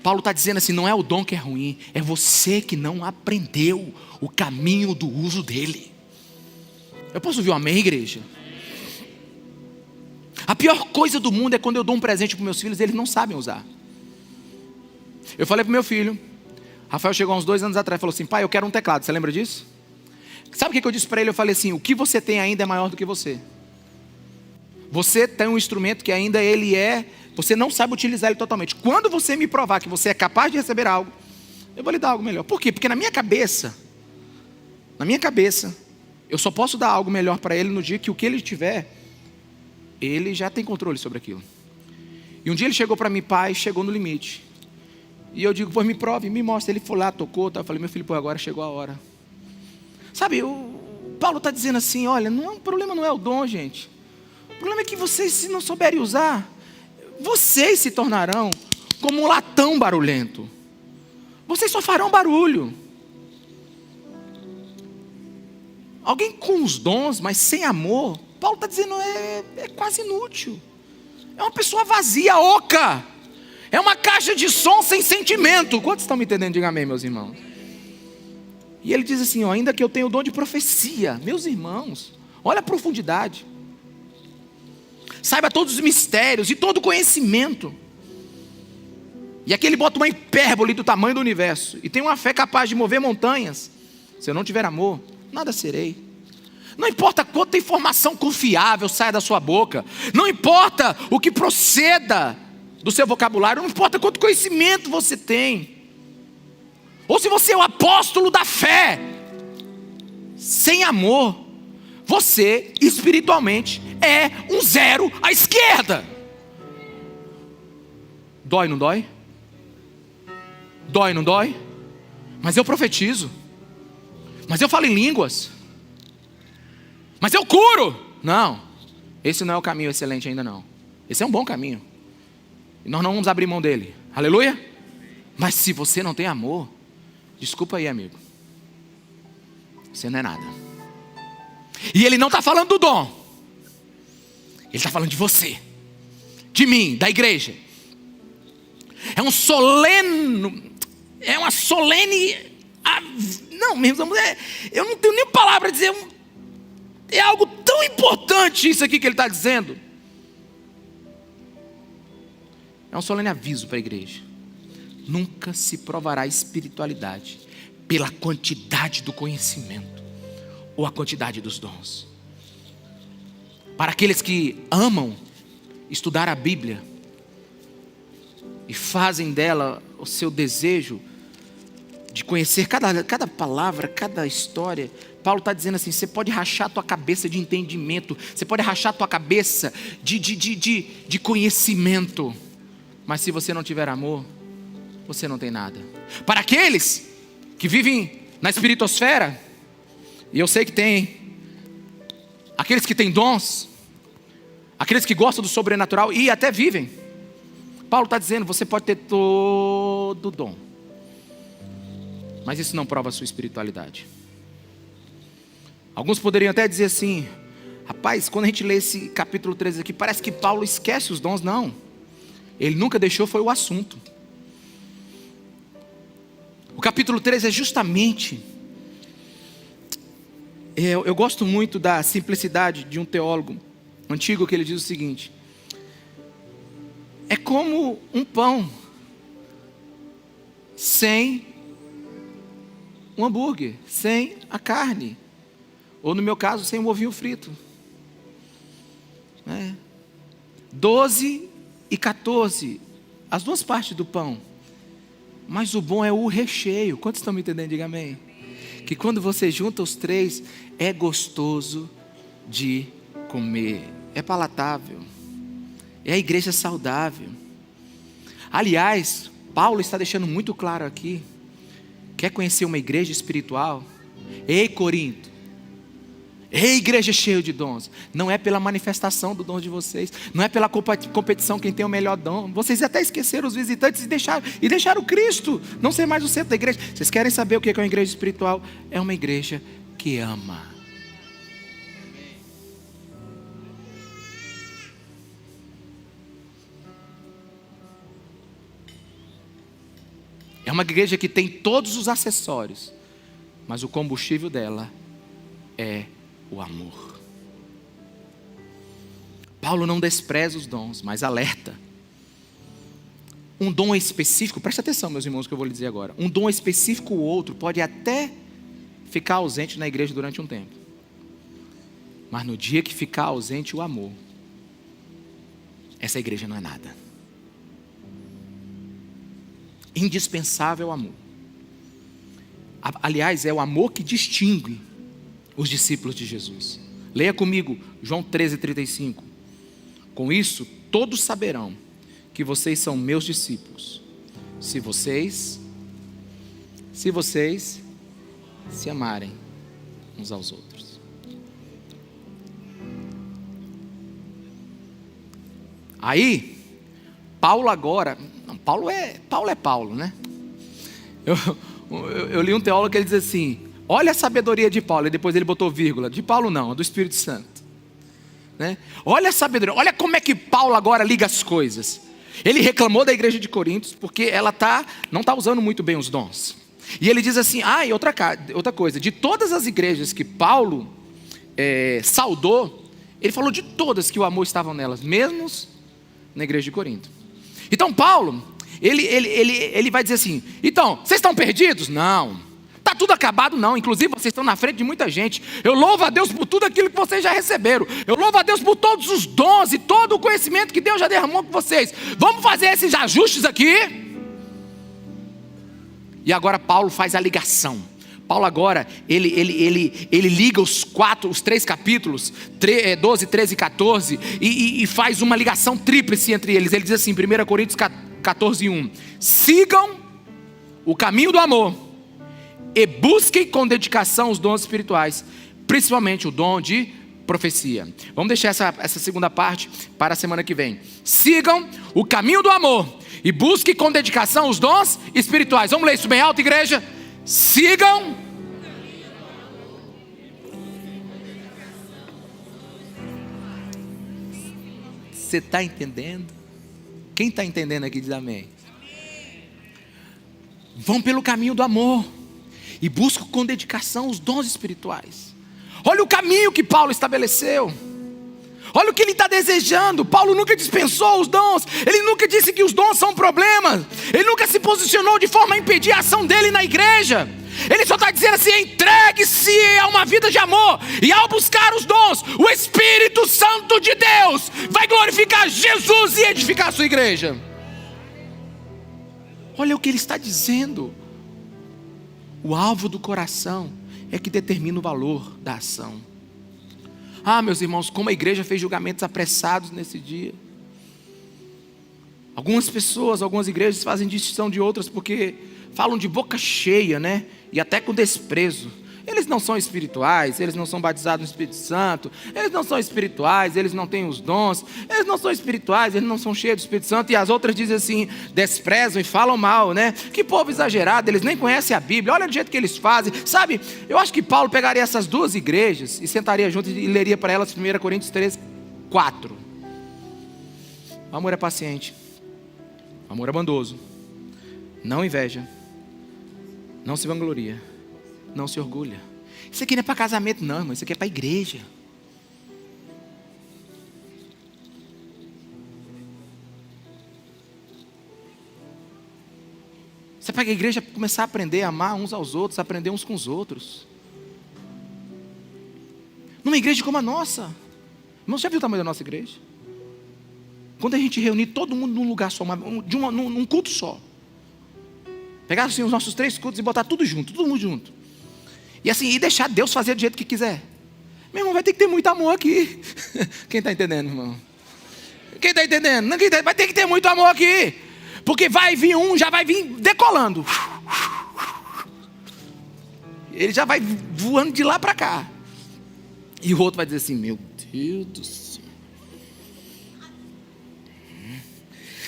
Paulo está dizendo assim, não é o dom que é ruim, é você que não aprendeu o caminho do uso dele. Eu posso ouvir um amém, igreja? A pior coisa do mundo é quando eu dou um presente para meus filhos e eles não sabem usar. Eu falei para o meu filho, Rafael chegou há uns 2 anos atrás e falou assim, pai, eu quero um teclado, você lembra disso? Sabe o que eu disse para ele? Eu falei assim, o que você tem ainda é maior do que você. Você tem um instrumento que ainda você não sabe utilizar ele totalmente. Quando você me provar que você é capaz de receber algo, eu vou lhe dar algo melhor. Por quê? Porque na minha cabeça, eu só posso dar algo melhor para ele no dia que o que ele tiver, ele já tem controle sobre aquilo. E um dia ele chegou para mim, pai, chegou no limite. E eu digo, pois me prove, me mostra. Ele foi lá, tocou, eu falei, meu filho, pô, agora chegou a hora. Sabe, o Paulo está dizendo assim, olha, o problema não é o dom, gente. O problema é que vocês, se não souberem usar, vocês se tornarão como um latão barulhento. Vocês só farão barulho. Alguém com os dons, mas sem amor, Paulo está dizendo, é quase inútil. É uma pessoa vazia, oca. É uma caixa de som sem sentimento. Quantos estão me entendendo? Diga amém, meus irmãos. E ele diz assim, ainda que eu tenha o dom de profecia, meus irmãos, olha a profundidade. Saiba todos os mistérios e todo o conhecimento. E aqui ele bota uma hipérbole do tamanho do universo. E tem uma fé capaz de mover montanhas. Se eu não tiver amor, nada serei. Não importa quanta informação confiável saia da sua boca. Não importa o que proceda do seu vocabulário. Não importa quanto conhecimento você tem. Ou se você é o apóstolo da fé. Sem amor, você espiritualmente é um zero à esquerda. Dói, não dói? Dói, não dói? Mas eu profetizo. Mas eu falo em línguas. Mas eu curo. Não, esse não é o caminho excelente ainda não. Esse é um bom caminho. E nós não vamos abrir mão dele. Aleluia? Mas se você não tem amor, desculpa aí, amigo. Você não é nada. E ele não está falando do dom. Ele está falando de você. De mim, da igreja. É uma solene. Não, meus amores, eu não tenho nem palavra para dizer. É algo tão importante isso aqui que ele está dizendo. É um solene aviso para a igreja. Nunca se provará espiritualidade pela quantidade do conhecimento ou a quantidade dos dons. Para aqueles que amam estudar a Bíblia e fazem dela o seu desejo de conhecer cada palavra, cada história. Paulo está dizendo assim, você pode rachar a tua cabeça de entendimento, você pode rachar a tua cabeça de conhecimento, mas se você não tiver amor, você não tem nada. Para aqueles que vivem na espiritosfera, e eu sei que tem, aqueles que têm dons, aqueles que gostam do sobrenatural e até vivem, Paulo está dizendo, você pode ter todo dom, mas isso não prova a sua espiritualidade. Alguns poderiam até dizer assim, rapaz, quando a gente lê esse capítulo 13 aqui, parece que Paulo esquece os dons. Não, ele nunca deixou, foi o assunto. O capítulo 13 é justamente, eu gosto muito da simplicidade de um teólogo antigo, que ele diz o seguinte, é como um pão sem um hambúrguer, sem a carne. Ou no meu caso, sem um ovinho frito. 12 e 14. As duas partes do pão. Mas o bom é o recheio. Quantos estão me entendendo? Diga amém. Que quando você junta os três, é gostoso de comer. É palatável. É a igreja saudável. Aliás, Paulo está deixando muito claro aqui. Quer conhecer uma igreja espiritual? Ei, Corinto. Ei, igreja cheia de dons. Não é pela manifestação do dom de vocês. Não é pela competição quem tem o melhor dom. Vocês até esqueceram os visitantes e deixaram Cristo não ser mais o centro da igreja. Vocês querem saber o que é uma igreja espiritual? É uma igreja que ama. É uma igreja que tem todos os acessórios, mas o combustível dela é o amor. Paulo não despreza os dons, mas alerta. Um dom específico, preste atenção, meus irmãos, que eu vou lhe dizer agora. Um dom específico ou outro pode até ficar ausente na igreja durante um tempo. Mas no dia que ficar ausente o amor, essa igreja não é nada. Indispensável amor. Aliás, é o amor que distingue os discípulos de Jesus. Leia comigo João 13:35. Com isso todos saberão que vocês são meus discípulos, se vocês se amarem uns aos outros. Aí Paulo agora, Paulo é Paulo, né? Eu li um teólogo que ele diz assim, olha a sabedoria de Paulo, e depois ele botou vírgula, de Paulo não, do Espírito Santo, né? Olha a sabedoria, olha como é que Paulo agora liga as coisas. Ele reclamou da igreja de Corinto, porque ela não está usando muito bem os dons. E ele diz assim, e outra coisa, de todas as igrejas que Paulo saudou, ele falou de todas que o amor estava nelas, mesmo na igreja de Corinto. Então Paulo, ele vai dizer assim: então, vocês estão perdidos? Não. Está tudo acabado? Não. Inclusive vocês estão na frente de muita gente. Eu louvo a Deus por tudo aquilo que vocês já receberam. Eu louvo a Deus por todos os dons e todo o conhecimento que Deus já derramou com vocês. Vamos fazer esses ajustes aqui. E agora Paulo faz a ligação. Paulo agora, ele liga os 3 capítulos, 12, 13 e 14, e faz uma ligação tríplice entre eles. Ele diz assim, 1 Coríntios 14, 1: sigam o caminho do amor e busquem com dedicação os dons espirituais, principalmente o dom de profecia. Vamos deixar essa segunda parte para a semana que vem. Sigam o caminho do amor e busquem com dedicação os dons espirituais. Vamos ler isso bem alto, igreja? Sigam. Você está entendendo? Quem está entendendo aqui diz amém. Vão pelo caminho do amor e buscam com dedicação os dons espirituais. Olha o caminho que Paulo estabeleceu. Olha o que ele está desejando. Paulo nunca dispensou os dons. Ele nunca disse que os dons são problemas. Ele nunca se posicionou de forma a impedir a ação dele na igreja. Ele só está dizendo assim: entregue-se a uma vida de amor. E ao buscar os dons, o Espírito Santo de Deus vai glorificar Jesus e edificar a sua igreja. Olha o que ele está dizendo. O alvo do coração é que determina o valor da ação. Ah, meus irmãos, como a igreja fez julgamentos apressados nesse dia. Algumas pessoas, algumas igrejas fazem distinção de outras porque falam de boca cheia, né? E até com desprezo. Eles não são espirituais, eles não são batizados no Espírito Santo, eles não são espirituais, eles não têm os dons, eles não são espirituais, eles não são cheios do Espírito Santo. E as outras dizem assim, desprezam e falam mal, né? Que povo exagerado, eles nem conhecem a Bíblia, olha do jeito que eles fazem. Sabe, eu acho que Paulo pegaria essas duas igrejas e sentaria junto e leria para elas 1 Coríntios 13, 4. O amor é paciente, o amor é bondoso, não inveja, não se vangloria, não se orgulha. Isso aqui não é para casamento não, irmão. Isso aqui é para a igreja. Isso é para a igreja começar a aprender a amar uns aos outros, aprender uns com os outros. Numa igreja como a nossa. Irmão, já viu o tamanho da nossa igreja? Quando a gente reunir todo mundo num lugar só, num culto só. Pegar assim os nossos 3 cultos e botar tudo junto, todo mundo junto. E assim, e deixar Deus fazer do jeito que quiser. Meu irmão, vai ter que ter muito amor aqui. Quem está entendendo, irmão? Quem está entendendo? Vai ter que ter muito amor aqui. Porque vai vir já vai vir decolando. Ele já vai voando de lá para cá. E o outro vai dizer assim, meu Deus do céu.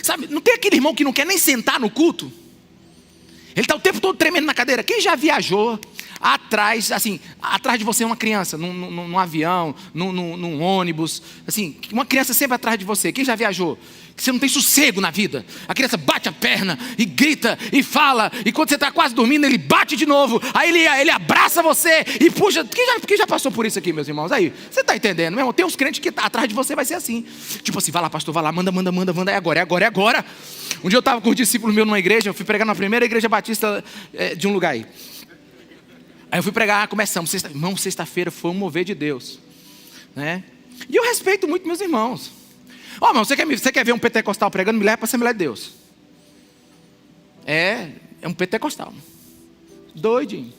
Sabe, não tem aquele irmão que não quer nem sentar no culto? Ele está o tempo todo tremendo na cadeira. Quem já viajou atrás, assim, atrás de você uma criança, num avião, num ônibus, assim, uma criança sempre atrás de você. Quem já viajou? Que você não tem sossego na vida. A criança bate a perna e grita e fala, e quando você está quase dormindo, ele bate de novo. Aí ele abraça você e puxa. Quem já passou por isso aqui, meus irmãos? Aí, você está entendendo, meu irmão? Tem uns crentes que atrás de você vai ser assim. Tipo assim, vai lá, pastor, vai lá, manda, é agora. Um dia eu estava com um discípulo meu numa igreja, eu fui pregar na primeira igreja batista de um lugar aí. Aí eu fui pregar, começamos, irmão, sexta-feira foi um mover de Deus, né? E eu respeito muito meus irmãos. Irmão, você quer ver um pentecostal pregando? Me leva para a Assembleia de Deus. É um pentecostal, doidinho.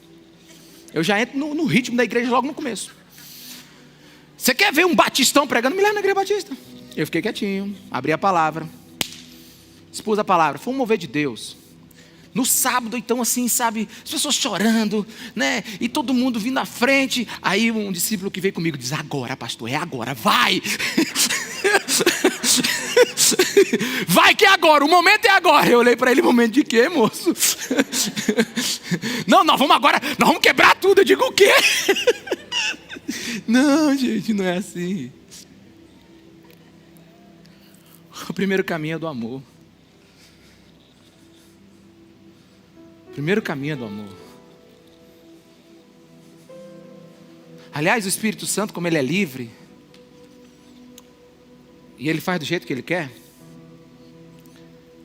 Eu já entro no ritmo da igreja logo no começo. Você quer ver um batistão pregando? Me leva na igreja batista. Eu fiquei quietinho, abri a palavra, expus a palavra, foi um mover de Deus. No sábado, então, assim, sabe, as pessoas chorando, né? E todo mundo vindo à frente. Aí um discípulo que veio comigo diz, agora, pastor, é agora, vai! Vai que é agora, o momento é agora. Eu olhei para ele, momento de quê, moço? Não, nós vamos agora, nós vamos quebrar tudo. Eu digo, o quê? Não, gente, não é assim. O primeiro caminho é do amor. O primeiro caminho é do amor. Aliás, o Espírito Santo, como ele é livre, e ele faz do jeito que ele quer,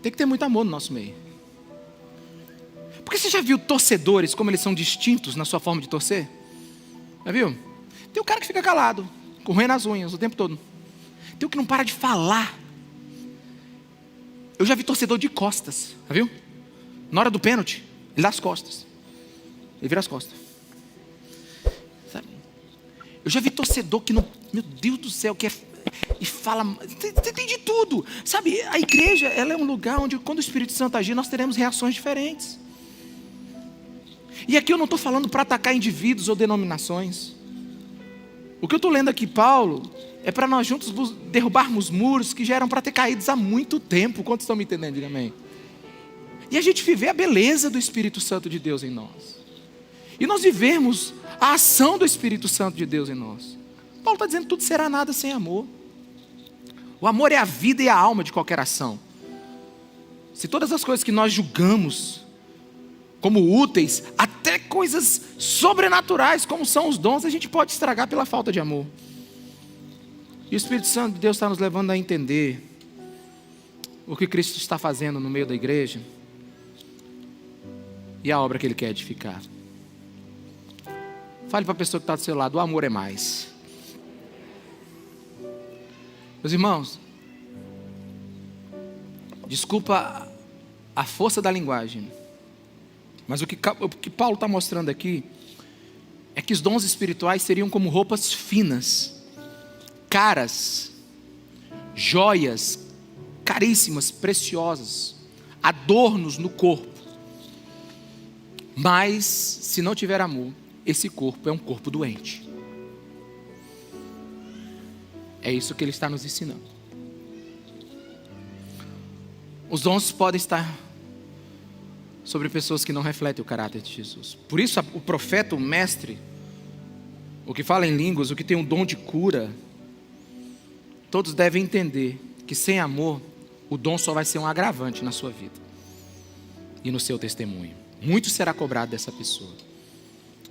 Tem que ter muito amor no nosso meio. Porque você já viu torcedores, como eles são distintos na sua forma de torcer? Já viu? Tem o cara que fica calado, correndo as unhas o tempo todo. Tem o que não para de falar. Eu já vi torcedor de costas, já viu? Na hora do pênalti, ele dá as costas. Ele vira as costas. Sabe? Eu já vi torcedor que não... Meu Deus do céu, que é... E fala... Você tem de tudo. Sabe, a igreja, ela é um lugar onde, quando o Espírito Santo agir, nós teremos reações diferentes. E aqui eu não estou falando para atacar indivíduos ou denominações. O que eu estou lendo aqui, Paulo, é para nós juntos derrubarmos muros que já eram para ter caídos há muito tempo. Quantos estão me entendendo? Diga amém. E a gente viver a beleza do Espírito Santo de Deus em nós. E nós vivermos a ação do Espírito Santo de Deus em nós. Paulo está dizendo que tudo será nada sem amor. O amor é a vida e a alma de qualquer ação. Se todas as coisas que nós julgamos como úteis, até coisas sobrenaturais como são os dons, a gente pode estragar pela falta de amor. E o Espírito Santo de Deus está nos levando a entender o que Cristo está fazendo no meio da igreja e a obra que Ele quer edificar. Fale para a pessoa que está do seu lado: o amor é mais. Meus irmãos, desculpa a força da linguagem, mas o que Paulo está mostrando aqui é que os dons espirituais seriam como roupas finas, caras, joias caríssimas, preciosas, adornos no corpo. Mas se não tiver amor, esse corpo é um corpo doente. É isso que ele está nos ensinando. Os dons podem estar sobre pessoas que não refletem o caráter de Jesus. Por isso o profeta, o mestre, o que fala em línguas, o que tem um dom de cura, todos devem entender que sem amor, o dom só vai ser um agravante na sua vida e no seu testemunho. Muito será cobrado dessa pessoa.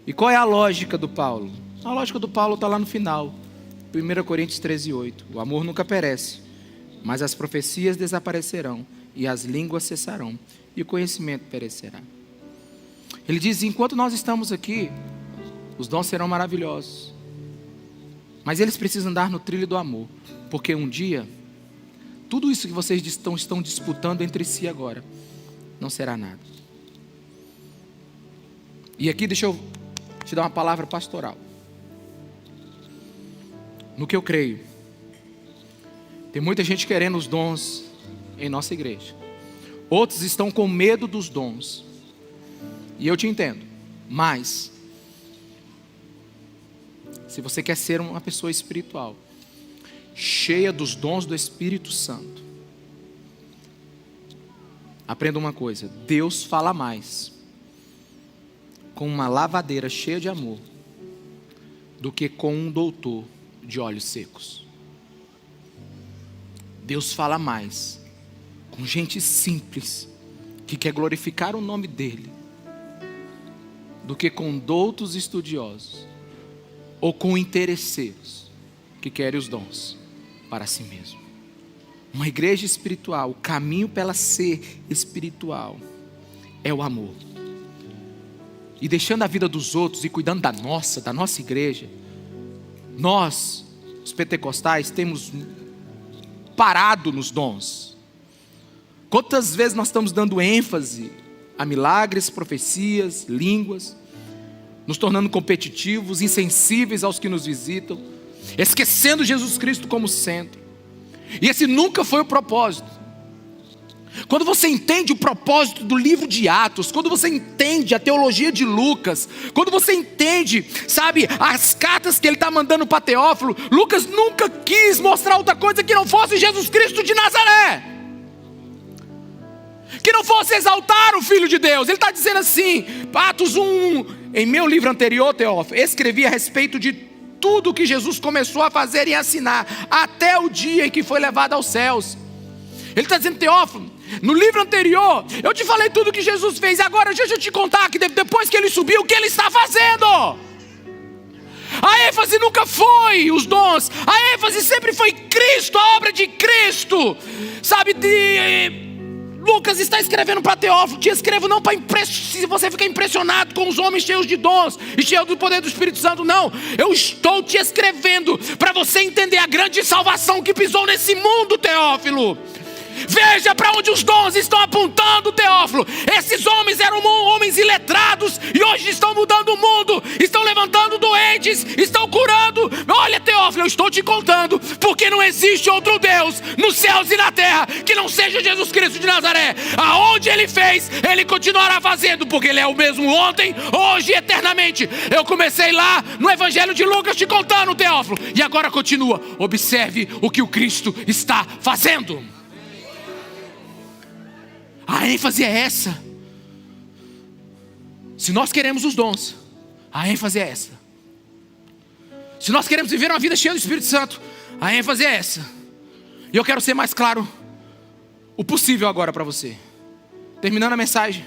E qual é a lógica do Paulo? A lógica do Paulo está lá no final, 1 Coríntios 13:8. O amor nunca perece, mas as profecias desaparecerão e as línguas cessarão e o conhecimento perecerá. Ele diz: enquanto nós estamos aqui, os dons serão maravilhosos, mas eles precisam andar no trilho do amor, porque um dia, tudo isso que vocês estão disputando entre si agora, não será nada. E aqui deixa eu te dar uma palavra pastoral. No que eu creio, tem muita gente querendo os dons em nossa igreja. Outros estão com medo dos dons. E eu te entendo. Mas, se você quer ser uma pessoa espiritual, cheia dos dons do Espírito Santo, aprenda uma coisa: Deus fala mais com uma lavadeira cheia de amor do que com um doutor de olhos secos. Deus fala mais com gente simples que quer glorificar o nome dEle do que com doutos estudiosos ou com interesseiros que querem os dons para si mesmo. Uma igreja espiritual, o caminho para ela ser espiritual é o amor. E deixando a vida dos outros e cuidando da nossa igreja, nós, os pentecostais, temos parado nos dons. Quantas vezes nós estamos dando ênfase a milagres, profecias, línguas, nos tornando competitivos, insensíveis aos que nos visitam, esquecendo Jesus Cristo como centro. E esse nunca foi o propósito. Quando você entende o propósito do livro de Atos, quando você entende a teologia de Lucas, quando você entende, sabe, as cartas que ele está mandando para Teófilo, Lucas nunca quis mostrar outra coisa que não fosse Jesus Cristo de Nazaré, que não fosse exaltar o Filho de Deus. Ele está dizendo assim, Atos 1, em meu livro anterior, Teófilo, escrevi a respeito de tudo que Jesus começou a fazer e ensinar, até o dia em que foi levado aos céus. Ele está dizendo: Teófilo, no livro anterior, eu te falei tudo que Jesus fez. Agora deixa eu te contar que depois que ele subiu, o que ele está fazendo. A ênfase nunca foi os dons. A ênfase sempre foi Cristo, a obra de Cristo. Sabe, Lucas está escrevendo para Teófilo. Te escrevo não para se você ficar impressionado com os homens cheios de dons e cheios do poder do Espírito Santo, não. Eu estou te escrevendo para você entender a grande salvação que pisou nesse mundo, Teófilo. Veja para onde os dons estão apontando, Teófilo. Esses homens eram homens iletrados e hoje estão mudando o mundo. Estão levantando doentes, estão curando. Olha, Teófilo, eu estou te contando, porque não existe outro Deus nos céus e na terra que não seja Jesus Cristo de Nazaré. Aonde Ele fez, Ele continuará fazendo, porque Ele é o mesmo ontem, hoje e eternamente. Eu comecei lá no Evangelho de Lucas te contando, Teófilo, e agora continua. Observe o que o Cristo está fazendo. A ênfase é essa. Se nós queremos os dons, a ênfase é essa. Se nós queremos viver uma vida cheia do Espírito Santo, a ênfase é essa. E eu quero ser mais claro o possível agora para você. Terminando a mensagem,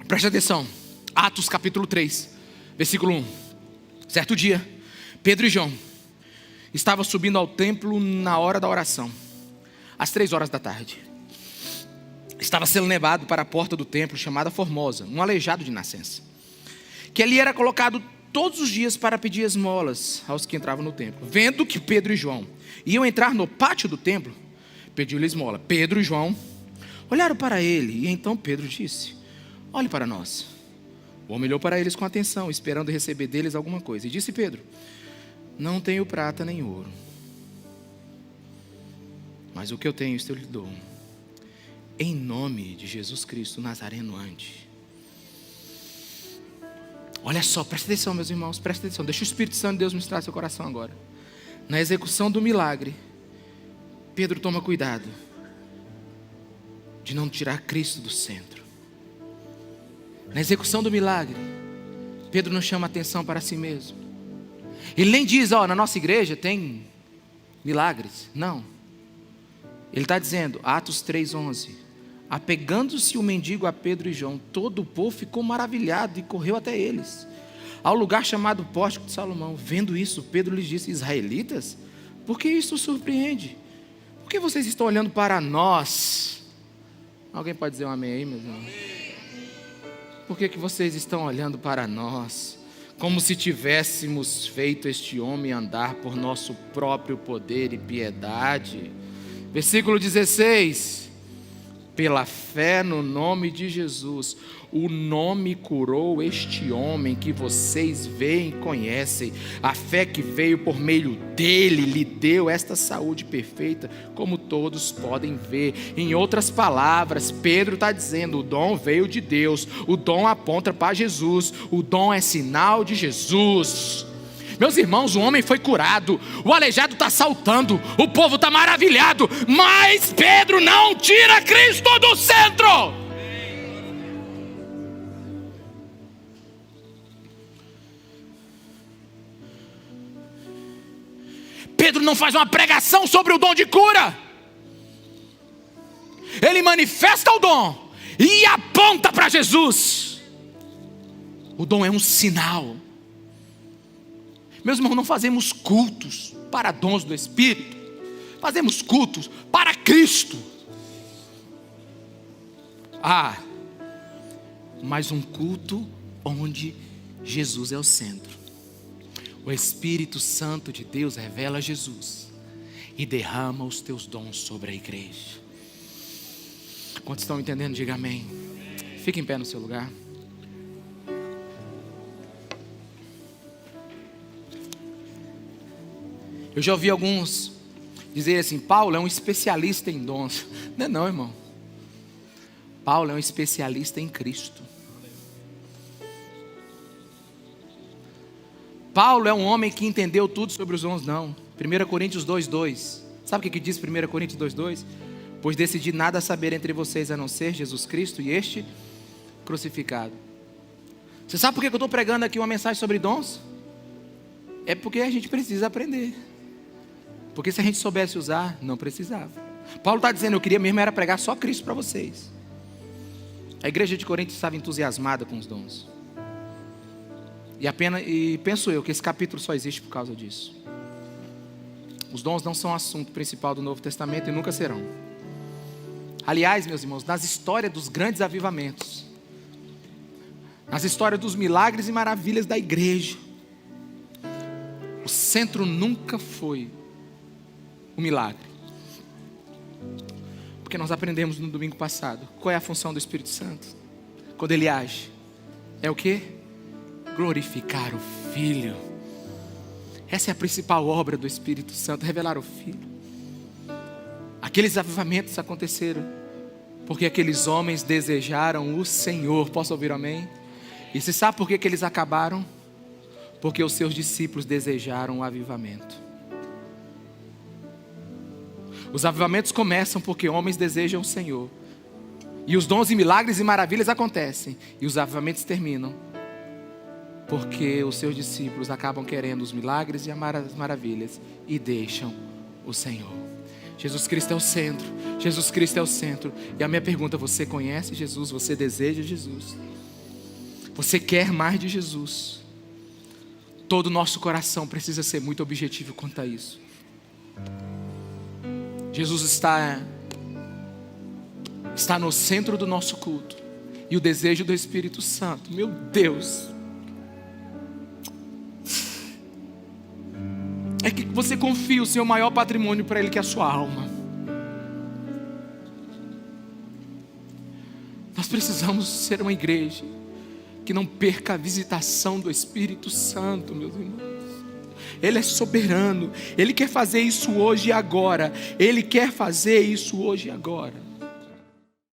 preste atenção. Atos capítulo 3, versículo 1. Certo dia, Pedro e João estavam subindo ao templo na hora da oração, às 3 horas da tarde. Estava sendo levado para a porta do templo chamada Formosa, um aleijado de nascença, que ali era colocado todos os dias para pedir esmolas aos que entravam no templo. Vendo que Pedro e João iam entrar no pátio do templo, pediu-lhe esmola. Pedro e João olharam para ele, e então Pedro disse: olhe para nós. O homem olhou para eles com atenção, esperando receber deles alguma coisa. E disse Pedro: não tenho prata nem ouro, mas o que eu tenho, isto eu lhe dou. Em nome de Jesus Cristo Nazareno, ande. Olha só, presta atenção, meus irmãos, presta atenção. Deixa o Espírito Santo de Deus ministrar seu coração agora. Na execução do milagre, Pedro toma cuidado de não tirar Cristo do centro. Na execução do milagre, Pedro não chama atenção para si mesmo. Ele nem diz: na nossa igreja tem milagres. Não. Ele está dizendo, Atos 3:11, apegando-se o mendigo a Pedro e João, todo o povo ficou maravilhado e correu até eles, ao lugar chamado Pórtico de Salomão. Vendo isso, Pedro lhes disse: israelitas, por que isso os surpreende? Por que vocês estão olhando para nós? Alguém pode dizer um amém aí, meus irmãos? Por que vocês estão olhando para nós, como se tivéssemos feito este homem andar por nosso próprio poder e piedade? Versículo 16: pela fé no nome de Jesus, o nome curou este homem que vocês veem e conhecem. A fé que veio por meio dele lhe deu esta saúde perfeita, como todos podem ver. Em outras palavras, Pedro está dizendo: o dom veio de Deus, o dom aponta para Jesus, o dom é sinal de Jesus. Meus irmãos, o homem foi curado, o aleijado está saltando, o povo está maravilhado, mas Pedro não tira Cristo do centro. Pedro não faz uma pregação sobre o dom de cura. Ele manifesta o dom e aponta para Jesus. O dom é um sinal. Meus irmãos, não fazemos cultos para dons do Espírito, fazemos cultos para Cristo. Mas um culto onde Jesus é o centro. O Espírito Santo de Deus revela Jesus e derrama os teus dons sobre a igreja. Quantos estão entendendo? Diga amém. Fique em pé no seu lugar. Eu já ouvi alguns dizer assim: Paulo é um especialista em dons. Não é não, irmão. Paulo é um especialista em Cristo. Paulo é um homem que entendeu tudo sobre os dons, não. 1 Coríntios 2:2. Sabe o que diz 1 Coríntios 2:2? Pois decidi nada saber entre vocês a não ser Jesus Cristo e este crucificado. Você sabe por que eu estou pregando aqui uma mensagem sobre dons? É porque a gente precisa aprender. Porque se a gente soubesse usar, não precisava. Paulo está dizendo: eu queria mesmo era pregar só Cristo para vocês. A igreja de Corinto estava entusiasmada com os dons. E penso eu que esse capítulo só existe por causa disso. Os dons não são assunto principal do Novo Testamento e nunca serão. Aliás, meus irmãos, nas histórias dos grandes avivamentos, nas histórias dos milagres e maravilhas da igreja, o centro nunca foi o milagre. Porque nós aprendemos no domingo passado, qual é a função do Espírito Santo? Quando ele age, é o quê? Glorificar o Filho. Essa é a principal obra do Espírito Santo, revelar o Filho. Aqueles avivamentos aconteceram porque aqueles homens desejaram o Senhor. Posso ouvir amém? E você sabe por que eles acabaram? Porque os seus discípulos desejaram o avivamento. Os avivamentos começam porque homens desejam o Senhor. E os dons e milagres e maravilhas acontecem. E os avivamentos terminam porque os seus discípulos acabam querendo os milagres e as maravilhas e deixam o Senhor. Jesus Cristo é o centro. Jesus Cristo é o centro. E a minha pergunta, você conhece Jesus? Você deseja Jesus? Você quer mais de Jesus? Todo o nosso coração precisa ser muito objetivo quanto a isso. Jesus está no centro do nosso culto. E o desejo do Espírito Santo, meu Deus, é que você confie o seu maior patrimônio para Ele, que é a sua alma. Nós precisamos ser uma igreja que não perca a visitação do Espírito Santo, meus irmãos. Ele é soberano. Ele quer fazer isso hoje e agora. Ele quer fazer isso hoje e agora.